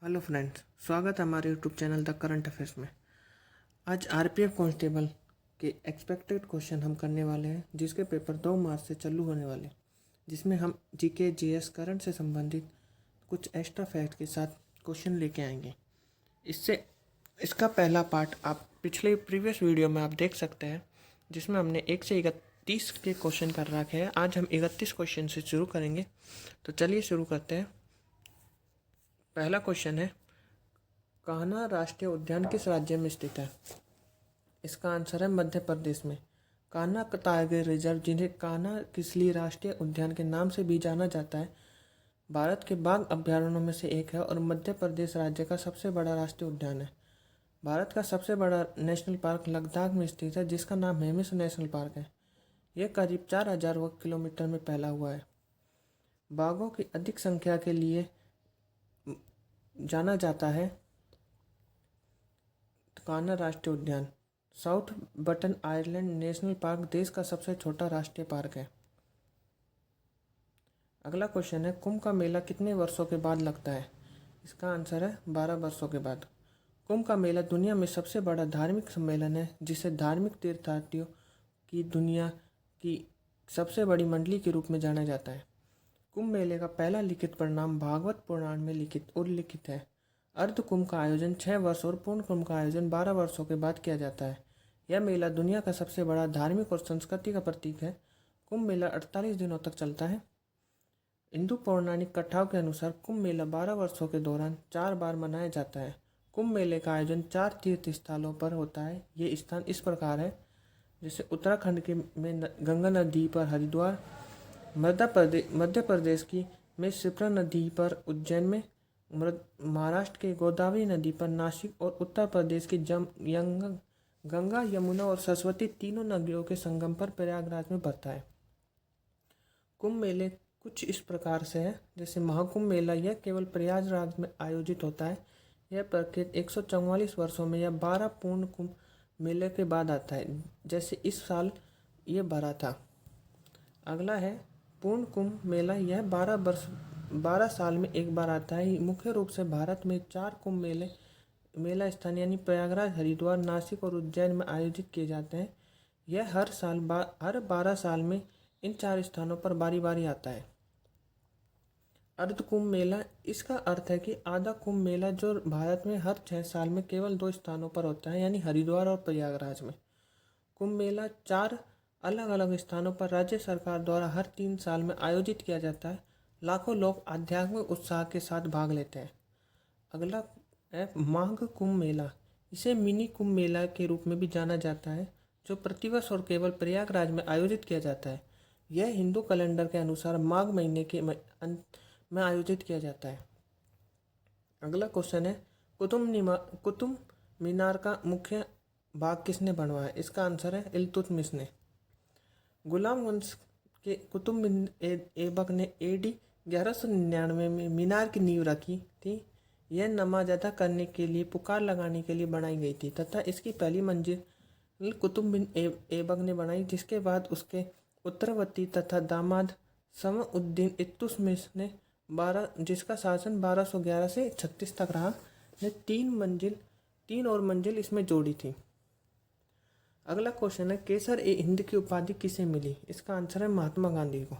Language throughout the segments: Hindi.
हेलो फ्रेंड्स, स्वागत है हमारे YouTube channel the current affairs में। आज आरपीएफ कांस्टेबल के एक्सपेक्टेड क्वेश्चन हम करने वाले हैं, जिसके पेपर 2 मार्च से चालू होने वाले हैं, जिसमें हम जीके जीएस करंट से संबंधित कुछ एक्स्ट्रा फैक्ट के साथ क्वेश्चन लेके आएंगे। इसका पहला पार्ट आप पिछले प्रीवियस वीडियो में आप देख सकते हैं, जिसमें हमने 1 से 31 के क्वेश्चन कर रखे हैं। आज हम 31 क्वेश्चन से शुरू करेंगे, तो चलिए शुरू करते हैं। पहला क्वेश्चन है, कान्हा राष्ट्रीय उद्यान किस राज्य में स्थित है? इसका आंसर है मध्य प्रदेश में। कान्हा टाइगर रिजर्व, जिन्हें कान्हा किसली राष्ट्रीय उद्यान के नाम से भी जाना जाता है, भारत के बाघ अभ्यारण्यों में से एक है और मध्य प्रदेश राज्य का सबसे बड़ा राष्ट्रीय उद्यान है। भारत का सबसे बड़ा नेशनल पार्क लद्दाख में स्थित है, जिसका नाम हेमिस नेशनल पार्क है। यह करीब 4000 वर्ग किलोमीटर में फैला हुआ है। बाघों की अधिक संख्या के लिए जाना जाता है कान्हा राष्ट्रीय उद्यान। South button island national park देश का सबसे छोटा राष्ट्रीय पार्क है। अगला क्वेश्चन है, कुंभ का मेला कितने वर्षों के बाद लगता है? इसका आंसर है 12 वर्षों के बाद। कुंभ का मेला दुनिया में सबसे बड़ा धार्मिक सम्मेलन है, जिसे धार्मिक तीर्थयात्रियों की दुनिया की सबसे बड़ी मंडली के रूप में जाना जाता है। कुंभ मेले का पहला लिखित परिणाम भागवत पुराण में उल्लिखित है। अर्ध कुंभ का आयोजन 6 वर्ष और पूर्ण कुंभ का आयोजन 12 वर्षों के बाद किया जाता है। यह मेला दुनिया का सबसे बड़ा धार्मिक और संस्कृति का प्रतीक है। कुंभ मेला 48 दिनों तक चलता है। हिंदू पौराणिक कथाओं के अनुसार कुंभ मेला 12 वर्षों के दौरान 4 बार मनाया जाता है। कुंभ मेले का आयोजन 4 तीर्थ स्थलों पर होता है। ये स्थान इस प्रकार है, जैसे उत्तराखंड के में गंगा नदी पर हरिद्वार, मध्य प्रदेश की में शिप्रा नदी पर उज्जैन में, महाराष्ट्र के गोदावरी नदी पर नासिक और उत्तर प्रदेश की गंगा, यमुना और सरस्वती तीनों नदियों के संगम पर प्रयागराज में भरता है। कुंभ मेले कुछ इस प्रकार से है, जैसे महाकुंभ मेला यह केवल प्रयागराज में आयोजित होता है। यह प्रकृत 144 वर्षों में या 12 पूर्ण कुंभ मेले के बाद आता है, जैसे इस साल ये भरा था। अगला है पूर्ण कुंभ मेला। यह 12 साल में एक बार आता है। मुख्य रूप से भारत में 4 कुंभ मेला स्थान यानी प्रयागराज, हरिद्वार, नासिक और उज्जैन में आयोजित किए जाते हैं। यह हर 12 साल में इन 4 स्थानों पर बारी बारी आता है। अर्ध कुंभ मेला, इसका अर्थ है कि आधा कुंभ मेला जो भारत में हर 6 साल में केवल 2 स्थानों पर होता है, यानी हरिद्वार और प्रयागराज में। कुंभ मेला 4 अलग अलग स्थानों पर राज्य सरकार द्वारा हर 3 साल में आयोजित किया जाता है। लाखों लोग आध्यात्मिक उत्साह के साथ भाग लेते हैं। अगला है माघ कुंभ मेला। इसे मिनी कुंभ मेला के रूप में भी जाना जाता है, जो प्रतिवर्ष और केवल प्रयागराज में आयोजित किया जाता है। यह हिंदू कैलेंडर के अनुसार माघ महीने के अंत में आयोजित किया जाता है। अगला क्वेश्चन है, कुतुब मीनार का मुख्य भाग किसने बनवाया? इसका आंसर है इल्तुतमिश ने। गुलाम वंश के कुतुब बिन ऐबक ने AD 1199 में मीनार की नींव रखी थी। यह नमाज अदा करने के लिए, पुकार लगाने के लिए बनाई गई थी तथा इसकी पहली मंजिल कुतुब बिन ऐबक ने बनाई, जिसके बाद उसके उत्तरवर्ती तथा दामाद समउद्दीन इल्तुतमिश ने जिसका शासन 1211 से 36 तक रहा, ने 3 और मंजिल इसमें जोड़ी थी। अगला क्वेश्चन है, केसर-ए-हिंद की उपाधि किसे मिली? इसका आंसर है महात्मा गांधी को।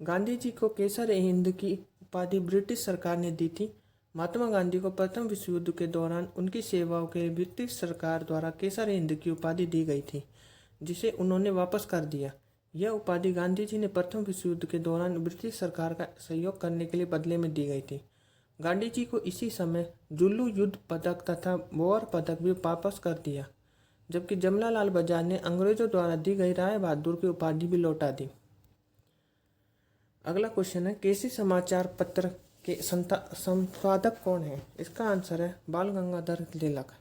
गांधी जी को केसर-ए-हिंद की उपाधि ब्रिटिश सरकार ने दी थी। महात्मा गांधी को प्रथम विश्व युद्ध के दौरान उनकी सेवाओं के लिए ब्रिटिश सरकार द्वारा केसर-ए-हिंद की उपाधि दी गई थी, जिसे उन्होंने वापस कर दिया। यह उपाधि गांधी जी ने प्रथम विश्व युद्ध के दौरान ब्रिटिश सरकार का सहयोग करने के लिए बदले में दी गई थी। गांधी जी को इसी समय जुल्लू युद्ध पदक तथा बोअर पदक भी वापस कर दिया, जबकि जमनालाल बजाज ने अंग्रेजों द्वारा दी गई राय बहादुर की उपाधि भी लौटा दी। अगला क्वेश्चन है, केसरी समाचार पत्र के संपादक कौन है? इसका आंसर है बाल गंगाधर तिलक।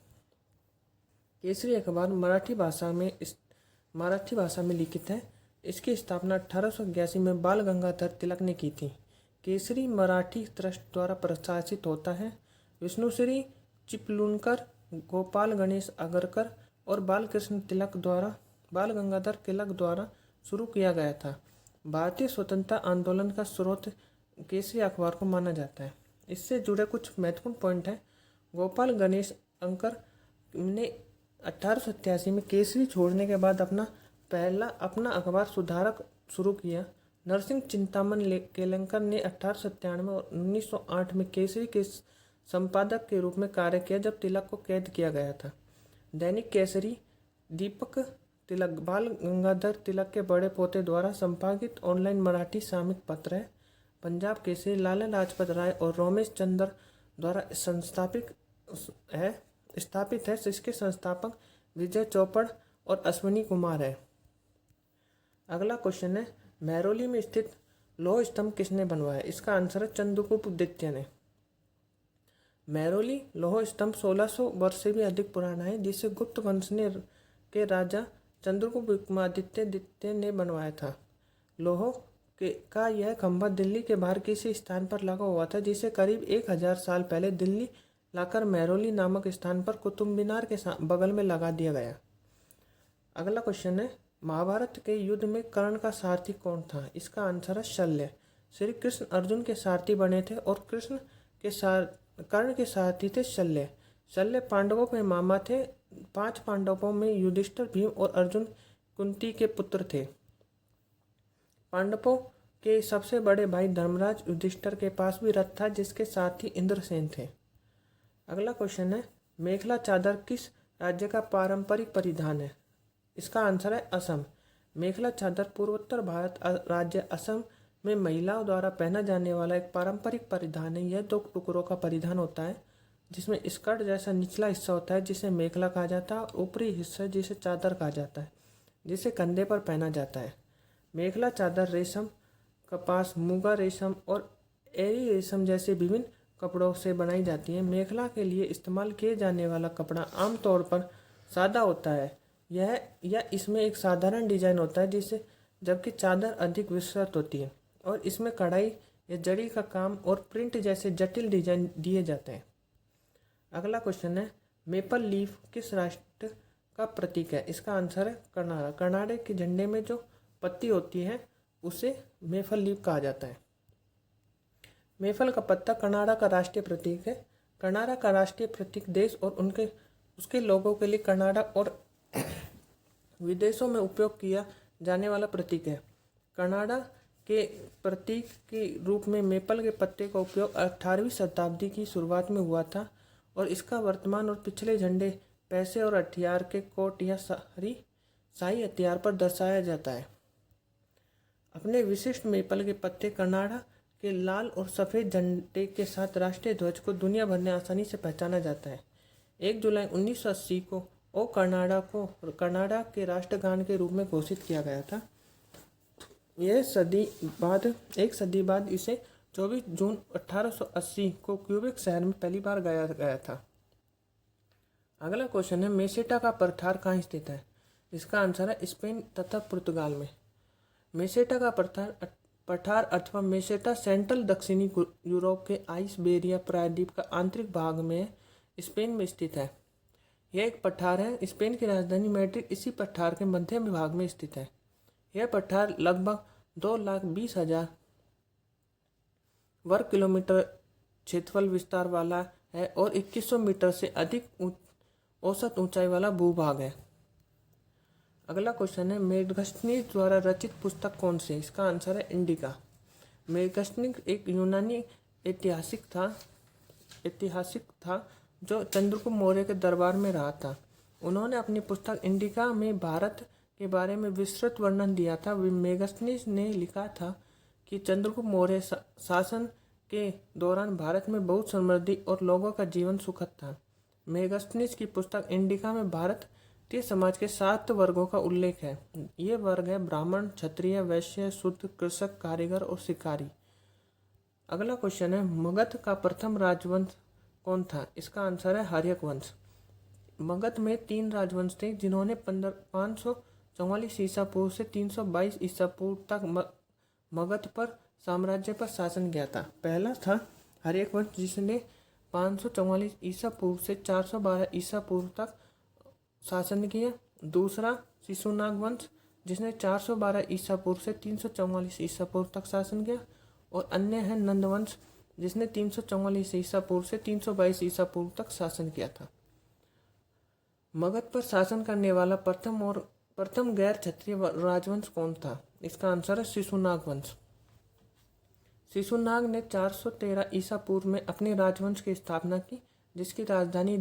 केसरी अखबार मराठी भाषा में लिखित है। इसकी स्थापना 1881 में बाल गंगाधर तिलक ने की थी। केसरी मराठी ट्रस्ट द्वारा प्रकाशित होता है। विष्णुश्री चिपलूणकर, गोपाल गणेश अगरकर और बाल गंगाधर तिलक द्वारा शुरू किया गया था। भारतीय स्वतंत्रता आंदोलन का स्रोत केसरी अखबार को माना जाता है। इससे जुड़े कुछ महत्वपूर्ण पॉइंट हैं। गोपाल गणेश अंकर ने 1887 में केसरी छोड़ने के बाद अपना अखबार सुधारक शुरू किया। नरसिंह चिंतामन केलंकर ने 1897 और 1908 में केसरी के संपादक के रूप में कार्य किया जब तिलक को कैद किया गया था। दैनिक केसरी दीपक तिलक बाल गंगाधर तिलक के बड़े पोते द्वारा संपादित ऑनलाइन मराठी सामयिक पत्र है। पंजाब केसरी लाला लाजपत राय और रोमेश चंद्र द्वारा स्थापित है जिसके संस्थापक विजय चोपड़ और अश्विनी कुमार है। अगला क्वेश्चन है, महरौली में स्थित लौह स्तंभ किसने बनवाया? इसका आंसर है चंद्रगुप्त द्वितीय ने। महरौली लौह स्तंभ 1600 वर्ष से भी अधिक पुराना है, जिसे गुप्त वंश के राजा चंद्रगुप्त विक्रमादित्य द्वितीय ने बनवाया था। लौह का यह खंभा दिल्ली के बाहर किसी स्थान पर लगा हुआ था, जिसे करीब 1000 साल पहले दिल्ली लाकर महरौली नामक स्थान पर कुतुब मीनार के बगल में लगा दिया गया। अगला क्वेश्चन है, महाभारत के युद्ध में कर्ण का सारथी कौन था? इसका आंसर है शल्य। श्री कृष्ण अर्जुन के सारथी बने थे और कर्ण के सारथी थे शल्य। शल्य पांडवों के मामा थे। 5 पांडवों में युधिष्ठिर, भीम और अर्जुन कुंती के पुत्र थे। पांडवों के सबसे बड़े भाई धर्मराज युधिष्ठिर के पास भी रथ था, जिसके साथ ही इंद्रसेन थे। अगला क्वेश्चन है, मेखला चादर किस राज्य का पारंपरिक परिधान है? इसका आंसर है असम। मेखला चादर पूर्वोत्तर भारत राज्य असम में महिलाओं द्वारा पहना जाने वाला एक पारंपरिक परिधान है। यह 2 टुकड़ों का परिधान होता है, जिसमें स्कर्ट जैसा निचला हिस्सा होता है जिसे मेखला कहा जाता है और ऊपरी हिस्सा जिसे चादर कहा जाता है, जिसे कंधे पर पहना जाता है। मेखला चादर रेशम, कपास, मूंगा रेशम और एरी रेशम जैसे विभिन्न कपड़ों से बनाई जाती है। मेखला के लिए इस्तेमाल किए जाने वाला कपड़ा आमतौर पर सादा होता है या इसमें एक साधारण डिजाइन होता है, जबकि चादर अधिक विस्तृत होती है और इसमें कढ़ाई या जड़ी का काम और प्रिंट जैसे जटिल डिजाइन दिए जाते हैं। अगला क्वेश्चन है, मेपल लीफ किस राष्ट्र का प्रतीक है? इसका आंसर है कनाडा। कनाडा के झंडे में जो पत्ती होती है उसे मेपल लीफ कहा जाता है। मेपल का पत्ता कनाडा का राष्ट्रीय प्रतीक है। कनाडा का राष्ट्रीय प्रतीक देश और उसके लोगों के लिए कनाडा और विदेशों में उपयोग किया जाने वाला प्रतीक है। कनाडा के प्रतीक के रूप में मेपल के पत्ते का उपयोग 18वीं शताब्दी की शुरुआत में हुआ था और इसका वर्तमान और पिछले झंडे, पैसे और हथियार के कोट या शाही हथियार पर दर्शाया जाता है। अपने विशिष्ट मेपल के पत्ते कनाडा के लाल और सफ़ेद झंडे के साथ राष्ट्रीय ध्वज को दुनिया भर में आसानी से पहचाना जाता है। 1 जुलाई 1980 को ओ कनाडा के राष्ट्रगान के रूप में घोषित किया गया था। एक सदी बाद इसे 24 जून 1880 को क्यूबेक शहर में पहली बार गाया गया था। अगला क्वेश्चन है, मेसेटा का पठार कहाँ स्थित है? इसका आंसर है स्पेन तथा पुर्तगाल में। मेसेटा का पठार अथवा मेसेटा सेंट्रल दक्षिणी यूरोप के आइसबेरिया प्रायद्वीप का आंतरिक भाग में स्पेन में स्थित है। यह एक पठार है। स्पेन की राजधानी मैड्रिड इसी पठार के मध्य भाग में स्थित है। यह पठार लगभग 2,20,000 वर्ग किलोमीटर क्षेत्रफल विस्तार वाला है और 2100 मीटर से अधिक औसत ऊंचाई वाला भूभाग है। अगला क्वेश्चन है, मेगस्थनीज द्वारा रचित पुस्तक कौन सी है? इसका आंसर है इंडिका। मेगस्थनीज एक यूनानी ऐतिहासिक था जो चंद्रगुप्त मौर्य के दरबार में रहा था। उन्होंने अपनी पुस्तक इंडिका में भारत के बारे में विस्तृत वर्णन दिया था। मेगस्थनीज ने लिखा था कि चंद्रगुप्त मौर्य शासन के दौरान भारत में बहुत समृद्धि और लोगों का जीवन सुखद था। मेगस्थनीज की पुस्तक इंडिका में भारतीय समाज के 7 वर्गों का उल्लेख है। ये वर्ग है ब्राह्मण, क्षत्रिय, वैश्य, शूद्र, कृषक, कारीगर और शिकारी। अगला क्वेश्चन है, मगध का प्रथम राजवंश कौन था? इसका आंसर है हर्यक वंश। मगध में 3 राजवंश थे जिन्होंने 544 ईसा पूर्व से 322 ईसा पूर्व तक मगध पर साम्राज्य पर शासन किया था। पहला था हर्यक वंश जिसने 544 ईसा पूर्व से 412 ईसा पूर्व तक शासन किया। दूसरा शिशुनाग वंश जिसने 412 ईसा पूर्व से 344 ईसा पूर्व तक शासन किया और अन्य है नंद वंश जिसने 344 ईसा पूर्व से 322 ईसा पूर्व तक शासन किया था। मगध पर शासन करने वाला प्रथम गैर क्षत्रिय राजवंश कौन था? इसका आंसर है शिशुनाग वंश। शिशुनाग ने 413 ईसा पूर्व में अपने राजवंश की स्थापना की, जिसकी राजधानी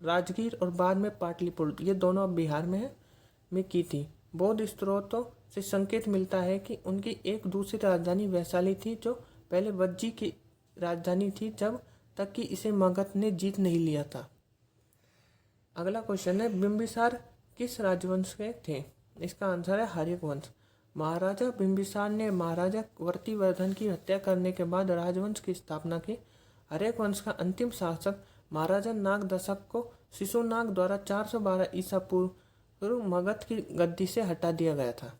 राजगीर और बाद में पाटलिपुत्र, ये दोनों अब बिहार में की थी। बौद्ध स्त्रोतों से संकेत मिलता है कि उनकी एक दूसरी राजधानी वैशाली थी, जो पहले वज्जी की राजधानी थी, जब तक कि इसे मगध ने जीत नहीं लिया था। अगला क्वेश्चन है, बिंबिसार किस राजवंश के थे? इसका आंसर है हर्यक वंश। महाराजा बिंबिसार ने महाराजा वर्तिवर्धन की हत्या करने के बाद राजवंश की स्थापना की। हर्यक वंश का अंतिम शासक महाराजा नाग दशक को शिशुनाग द्वारा 412 ईसा पूर्व मगध की गद्दी से हटा दिया गया था।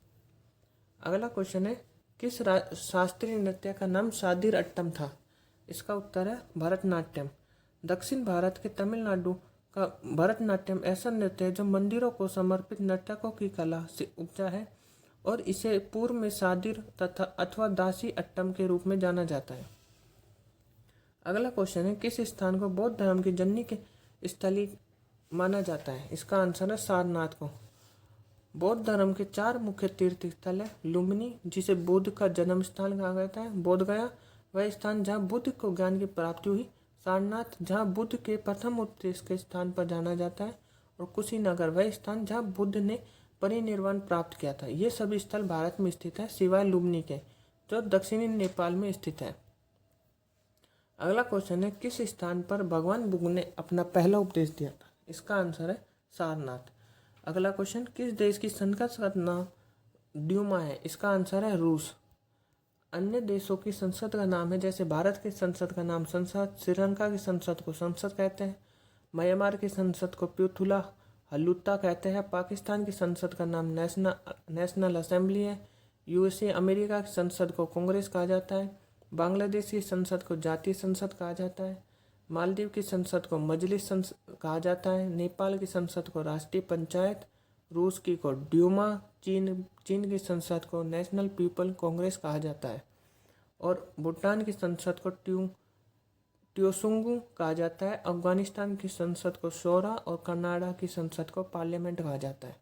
अगला क्वेश्चन है, किस शास्त्रीय नृत्य का नाम शादिर अट्टम था? इसका उत्तर है भरतनाट्यम। दक्षिण भारत के तमिलनाडु का भरतनाट्यम ऐसा नृत्य है जो मंदिरों को समर्पित नर्तकों की कला से उपजा है और इसे पूर्व में शादिर तथा अथवा दासी अट्टम के रूप में जाना जाता है। अगला क्वेश्चन है, किस स्थान को बौद्ध धर्म की जननी के स्थली माना जाता है? इसका आंसर है सारनाथ को। बौद्ध धर्म के 4 मुख्य तीर्थ स्थल है। लुम्बिनी, जिसे बुद्ध का जन्म स्थान कहा जाता है। बोधगया, वह स्थान जहाँ बुद्ध को ज्ञान की प्राप्ति हुई। सारनाथ, जहाँ बुद्ध के प्रथम उपदेश के स्थान पर जाना जाता है। और कुशीनगर, वह स्थान जहाँ बुद्ध ने परिनिर्वाण प्राप्त किया था। ये सभी स्थल भारत में स्थित है, सिवाय लुम्बिनी के, जो दक्षिणी नेपाल में स्थित है। अगला क्वेश्चन है, किस स्थान पर भगवान बुद्ध ने अपना पहला उपदेश दिया था? इसका आंसर है सारनाथ। अगला क्वेश्चन, किस देश की संसद का नाम ड्यूमा है? इसका आंसर है रूस। अन्य देशों की संसद का नाम है, जैसे भारत की संसद का नाम संसद, श्रीलंका की संसद को संसद कहते हैं, म्यांमार की संसद को प्यूथुला हलुत्ता कहते हैं, पाकिस्तान की संसद का नाम नेशनल असेंबली है, यूएसए अमेरिका की संसद को कांग्रेस कहा जाता है, बांग्लादेश की संसद को जातीय संसद कहा जाता है, मालदीव की संसद को मजलिस कहा जाता है, नेपाल की संसद को राष्ट्रीय पंचायत, रूस की को ड्यूमा, चीन की संसद को नेशनल पीपल कांग्रेस कहा जाता है और भूटान की संसद को ट्योसुंगू कहा जाता है। अफगानिस्तान की संसद को शोरा और कनाडा की संसद को पार्लियामेंट कहा जाता है।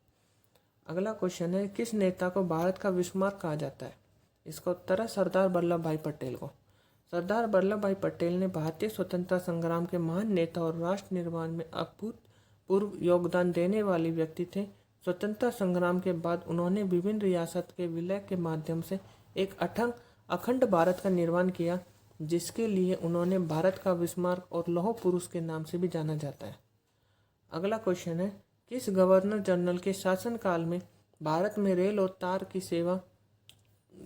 अगला क्वेश्चन है, किस नेता को भारत का बिस्मार्क कहा जाता है? इसका उत्तर है सरदार वल्लभ भाई पटेल को। सरदार वल्लभ भाई पटेल ने भारतीय स्वतंत्रता संग्राम के महान नेता और राष्ट्र निर्माण में अभूतपूर्व योगदान देने वाले व्यक्ति थे। स्वतंत्रता संग्राम के बाद उन्होंने विभिन्न रियासत के विलय के माध्यम से एक अखंड भारत का निर्माण किया, जिसके लिए उन्होंने भारत का बिस्मार्क और लौह पुरुष के नाम से भी जाना जाता है। अगला क्वेश्चन है, किस गवर्नर जनरल के शासनकाल में भारत में रेल और तार की सेवा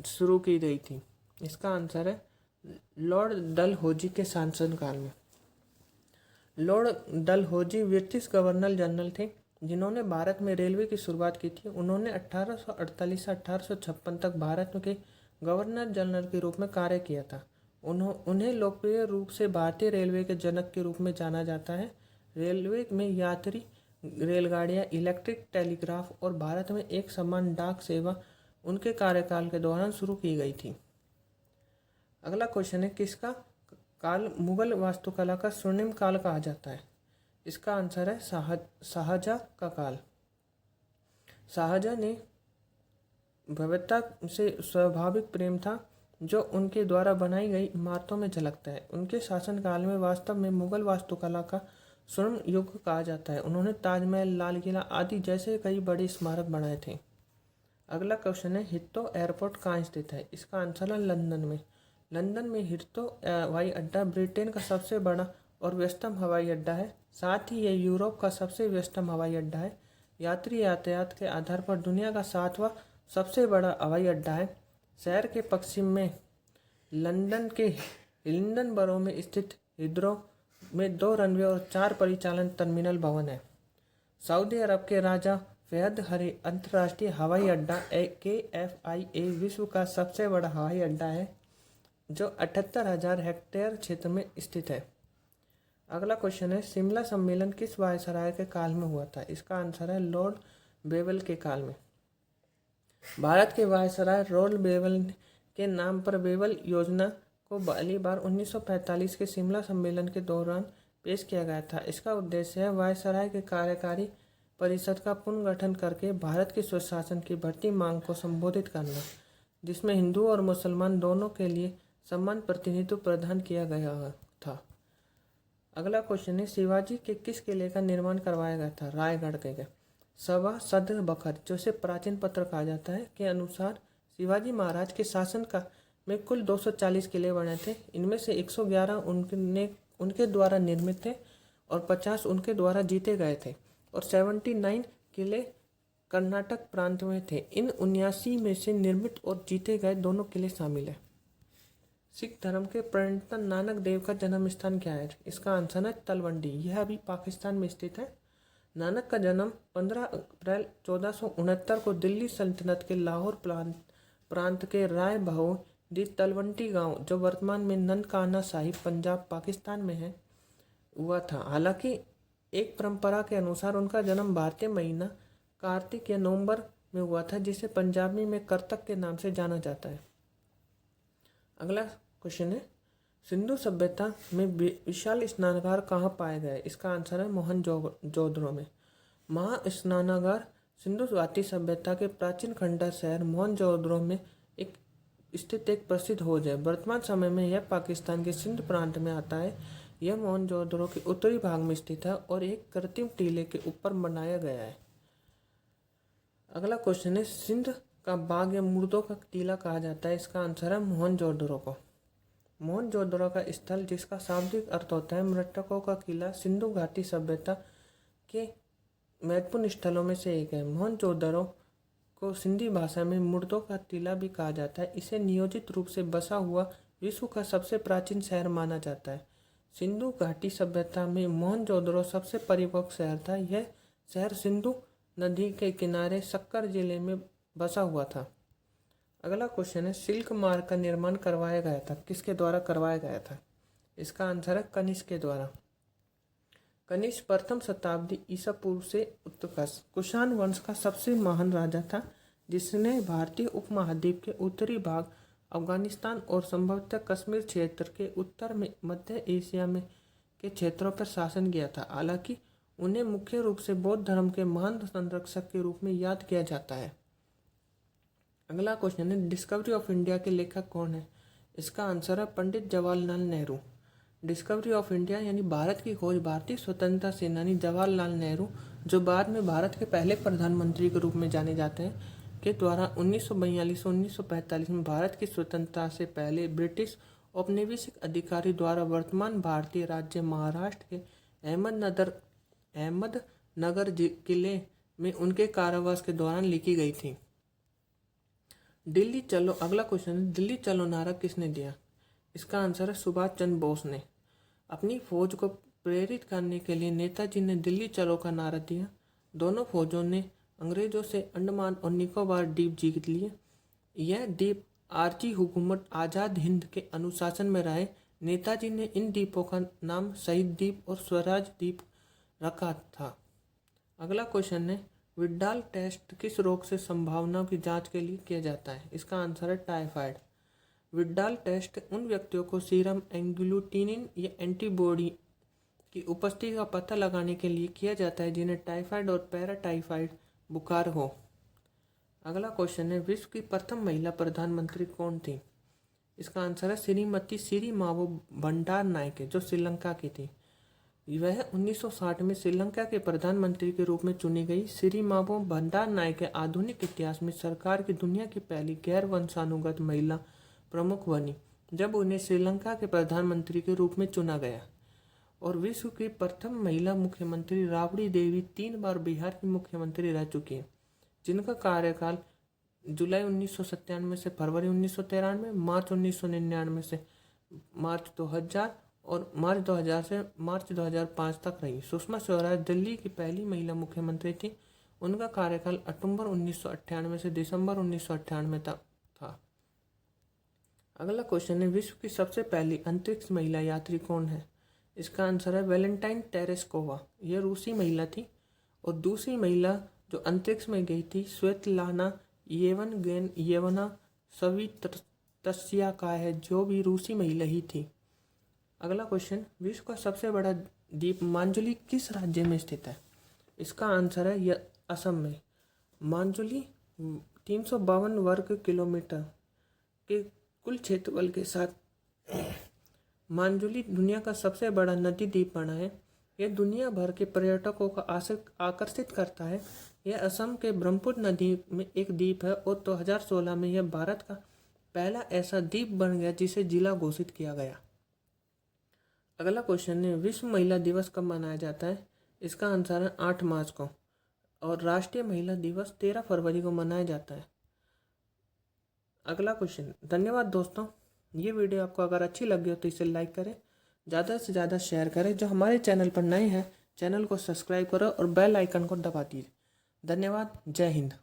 शुरू की गई थी? इसका आंसर है लॉर्ड डलहौजी के शासनकाल में। Lord Dalhousie British governor general थे, जिन्होंने भारत में रेलवे की शुरुआत की थी। उन्होंने 1848 से 1856 तक भारत के गवर्नर जनरल के रूप में कार्य किया था। उन्हें लोकप्रिय रूप से भारतीय रेलवे के जनक के रूप में जाना जाता है। रेलवे में यात्री रेलगाड़ियाँ, इलेक्ट्रिक टेलीग्राफ और भारत में एक समान डाक सेवा उनके कार्यकाल के दौरान शुरू की गई थी। अगला क्वेश्चन है, किसका काल मुगल वास्तुकला का स्वर्णिम काल कहा जाता है? इसका आंसर है शाहजहाँ का काल। शाहजहाँ ने भव्यता से स्वाभाविक प्रेम था, जो उनके द्वारा बनाई गई इमारतों में झलकता है। उनके शासनकाल में वास्तव में मुगल वास्तुकला का स्वर्ण युग कहा जाता है। उन्होंने ताजमहल, लाल किला आदि जैसे कई बड़े स्मारक बनाए थे। अगला क्वेश्चन है, हिथ्रो एयरपोर्ट कहाँ स्थित है? इसका आंसर है लंदन में। लंदन में हिथ्रो हवाई अड्डा ब्रिटेन का सबसे बड़ा और व्यस्तम हवाई अड्डा है। साथ ही यह यूरोप का सबसे व्यस्तम हवाई अड्डा है। यात्री यातायात के आधार पर दुनिया का 7वां सबसे बड़ा हवाई अड्डा है। शहर के पश्चिम में लंदन के हिंडनबरो में स्थित हिथ्रो में 2 रनवे और 4 परिचालन टर्मिनल भवन है। सऊदी अरब के राजा फहद अंतर्राष्ट्रीय हवाई अड्डा KFIA विश्व का सबसे बड़ा हवाई अड्डा है, जो 78,000 हेक्टेयर क्षेत्र में स्थित है। अगला क्वेश्चन है, शिमला सम्मेलन किस वायसराय के काल में हुआ था? इसका आंसर है लॉर्ड बेवल के काल में। भारत के वायसराय लॉर्ड बेवल के नाम पर बेवल योजना को पहली बार 1945 के शिमला सम्मेलन के दौरान पेश किया गया था। इसका उद्देश्य है वायसराय के कार्यकारी परिषद का पुनर्गठन करके भारत के स्वशासन की बढ़ती मांग को संबोधित करना, जिसमें हिंदू और मुसलमान दोनों के लिए समान प्रतिनिधित्व प्रदान किया गया था। अगला क्वेश्चन है, शिवाजी के किस किले का निर्माण करवाया गया था? रायगढ़ के सवा सदर बखर, जो से प्राचीन पत्र कहा जाता है, के अनुसार शिवाजी महाराज के शासन का में कुल 240 किले बने थे। इनमें से 111 उनके द्वारा निर्मित थे और 50 उनके द्वारा जीते गए थे और 79 किले कर्नाटक प्रांत में थे। इन 79 में से निर्मित और जीते गए दोनों किले शामिल है। सिख धर्म के प्रणेता नानक देव का जन्म स्थान क्या है? इसका आंसर है तलवंडी। यह अभी पाकिस्तान में स्थित है। नानक का जन्म 15 अप्रैल 1469 को दिल्ली सल्तनत के लाहौर प्रांत के राय बहाउ दी तलवंडी गांव, जो वर्तमान में ननकाना साहिब पंजाब पाकिस्तान में है, हुआ था। हालांकि एक परंपरा के अनुसार उनका जन्म भारतीय महीना कार्तिक या नवंबर में हुआ था, जिसे पंजाबी में करतक के नाम से जाना जाता है। अगला क्वेश्चन है, सिंधु सभ्यता में विशाल स्नानागार कहाँ पाए गए? इसका आंसर है मोहनजोदड़ो में। महास्नानागार सिंधु घाटी सभ्यता के प्राचीन खंडहर शहर मोहनजोदड़ो में स्थित एक प्रसिद्ध खोज है। वर्तमान समय में यह पाकिस्तान के सिंध प्रांत में आता है। यह मोहनजोदड़ो के उत्तरी भाग में स्थित है और एक कृत्रिम टीले के ऊपर बनाया गया है। अगला क्वेश्चन है, सिंध का बाग या मुर्दों का टीला कहा जाता है? इसका आंसर है मोहनजोदड़ो को। मोहनजोदड़ो का स्थल, जिसका शाब्दिक अर्थ होता है मृतकों का किला, सिंधु घाटी सभ्यता के महत्वपूर्ण स्थलों में से एक है। मोहनजोदड़ो को सिंधी भाषा में मुर्दों का टीला भी कहा जाता है। इसे नियोजित रूप से बसा हुआ विश्व का सबसे प्राचीन शहर माना जाता है। सिंधु घाटी सभ्यता में मोहनजोदड़ो सबसे परिपक्व शहर था। यह शहर सिंधु नदी के किनारे सक्कर जिले में बसा हुआ था। अगला क्वेश्चन है, सिल्क मार्ग का निर्माण करवाया गया था? किसके द्वारा करवाया गया था? इसका आंसर है कनिष्क के द्वारा। कनिष्क प्रथम शताब्दी ईसा पूर्व से उत्कर्ष कुषाण वंश का सबसे महान राजा था, जिसने भारतीय उपमहाद्वीप के उत्तरी भाग, अफगानिस्तान और संभवतः कश्मीर क्षेत्र के उत्तर में मध्य एशिया में के क्षेत्रों पर शासन किया था। हालांकि उन्हें मुख्य रूप से बौद्ध धर्म के महान संरक्षक के रूप में याद किया जाता है। अगला क्वेश्चन है, डिस्कवरी ऑफ इंडिया के लेखक कौन है? इसका आंसर है Pandit Jawaharlal Nehru. Discovery of India यानी भारत की खोज भारतीय स्वतंत्रता सेनानी जवाहरलाल नेहरू, जो बाद में भारत के पहले प्रधानमंत्री के रूप में जाने जाते हैं, के द्वारा 1942 से 1945 में भारत की स्वतंत्रता से पहले ब्रिटिश औपनिवेशिक अधिकारी द्वारा वर्तमान भारतीय राज्य महाराष्ट्र के अहमदनगर किले में उनके कारावास के दौरान लिखी गई थी। दिल्ली चलो। अगला क्वेश्चन है, दिल्ली चलो नारा किसने दिया? इसका आंसर है सुभाष चंद्र बोस ने। अपनी फौज को प्रेरित करने के लिए नेताजी ने दिल्ली चलो का नारा दिया। दोनों फौजों ने अंग्रेजों से अंडमान और निकोबार द्वीप जीत लिए। यह द्वीप आरजी हुकूमत आज़ाद हिंद के अनुशासन में रहे। नेताजी ने इन द्वीपों का नाम शहीद द्वीप और स्वराज द्वीप रखा था। अगला क्वेश्चन है, विडाल टेस्ट किस रोग से संभावनाओं की जांच के लिए किया जाता है? इसका आंसर है टाइफाइड। विडाल टेस्ट उन व्यक्तियों को सीरम एग्लूटिनिन या एंटीबॉडी की उपस्थिति का पता लगाने के लिए किया जाता है जिन्हें टाइफाइड और पैराटाइफाइड बुखार हो। अगला क्वेश्चन है, विश्व की प्रथम महिला प्रधानमंत्री कौन थी? इसका आंसर है श्रीमती सिरिमावो बंडारनायके, जो श्रीलंका की थी। वह 1960 में श्रीलंका के प्रधानमंत्री के रूप में चुनी गई। सिरिमावो बंडारनायके आधुनिक इतिहास में सरकार की दुनिया की पहली गैर वंशानुगत महिला प्रमुख बनी, जब उन्हें श्रीलंका के प्रधानमंत्री के रूप में चुना गया। और विश्व की प्रथम महिला मुख्यमंत्री राबड़ी देवी 3 बार बिहार की मुख्यमंत्री रह चुकी हैं, जिनका कार्यकाल जुलाई 1997 से फरवरी 1993, मार्च 1999 से मार्च 2000 और मार्च 2000 से मार्च 2005 तक रही। सुषमा स्वराज दिल्ली की पहली महिला मुख्यमंत्री थी। उनका कार्यकाल अक्टूबर 1998 से दिसंबर 1998 तक था। अगला क्वेश्चन है, विश्व की सबसे पहली अंतरिक्ष महिला यात्री कौन है? इसका आंसर है वैलेंटाइन तेरेस्कोवा। यह रूसी महिला थी। और दूसरी महिला जो अंतरिक्ष में गई थी, स्वेतलाना येवनगेन येवना तस्या का है, जो भी रूसी महिला ही थी। अगला क्वेश्चन, विश्व का सबसे बड़ा द्वीप मांजुली किस राज्य में स्थित है? इसका आंसर है यह असम में। मांजुली 352 वर्ग किलोमीटर के कुल क्षेत्रफल के साथ मांजुली दुनिया का सबसे बड़ा नदी द्वीप बना है। यह दुनिया भर के पर्यटकों को आकर्षित करता है। यह असम के ब्रह्मपुत्र नदी में एक द्वीप है और 2016 में यह भारत का पहला ऐसा द्वीप बन गया जिसे जिला घोषित किया गया। अगला क्वेश्चन है, विश्व महिला दिवस कब मनाया जाता है? इसका आंसर है 8 मार्च को और राष्ट्रीय महिला दिवस 13 फरवरी को मनाया जाता है। अगला क्वेश्चन, धन्यवाद दोस्तों। ये वीडियो आपको अगर अच्छी लगी हो तो इसे लाइक करें, ज़्यादा से ज़्यादा शेयर करें। जो हमारे चैनल पर नए हैं, चैनल को सब्सक्राइब करो और बेल आइकन को दबा दीजिए। धन्यवाद। जय हिंद।